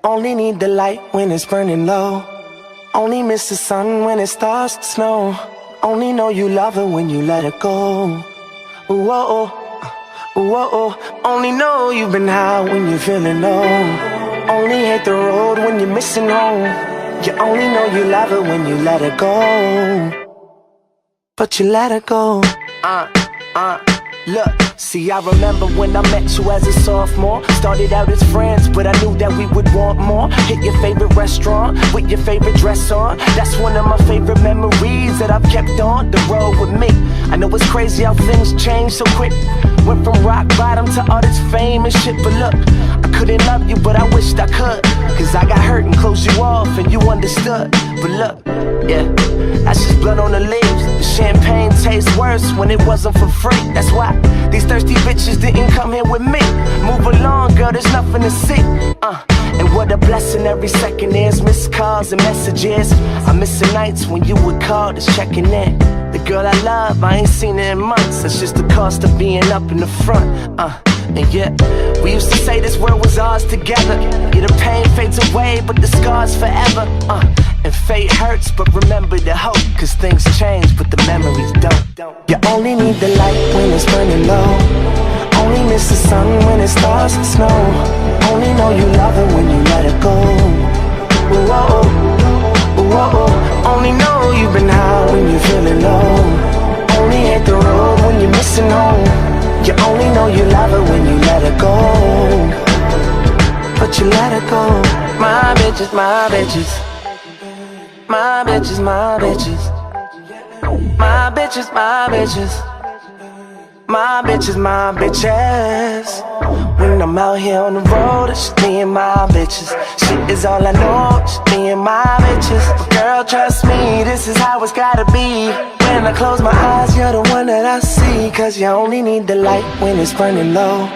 only need the light when it's burning low. Only miss the sun when it starts to snow. Only know you love her when you let her go. Whoa, whoa. Only know you've been high when you're feeling low. Only hate the road when you're missing home. You only know you love her when you let her go. But you let her go. Look, see, I remember when I met you as a sophomore. Started out as friends, but I knew that we would want more. Hit your favorite restaurant with your favorite dress on. That's one of my favorite memories that I've kept on the road with me. I know it's crazy how things change so quick. Went from rock bottom to all this fame and shit. But look, I couldn't love you, but I wished I could. Cause I got hurt and closed you off and you understood. But look, yeah, that's just blood on the leaves. The champagne tastes worse when it wasn't for free. That's why these thirsty bitches didn't come here with me. Move along, girl, there's nothing to see. And what a blessing every second is. Missed calls and messages. I miss the nights when you would call, just checking in. The girl I love, I ain't seen her in months. That's just the cost of being up in the front. And yeah, we used to say this world was ours together. Yeah, the pain fades away, but the scars forever. And fate hurts, but remember the hope. Cause things change, but the memories don't. You only need the light when it's burning low. Only miss the sun when it starts to snow. Only know you love her when you let her go. Whoa, whoa. Only know you've been high when you're feeling low. Only hate the road when you're missing home. You only know you love her when you let her go. But you let her go. My bitches, my bitches. My bitches, my bitches. My bitches, my bitches. My bitches, my bitches. When I'm out here on the road, it's just me and my bitches. Shit is all I know, just me and my bitches. But girl, trust me, this is how it's gotta be. When I close my eyes, you're the one that I see. Cause you only need the light when it's burning low.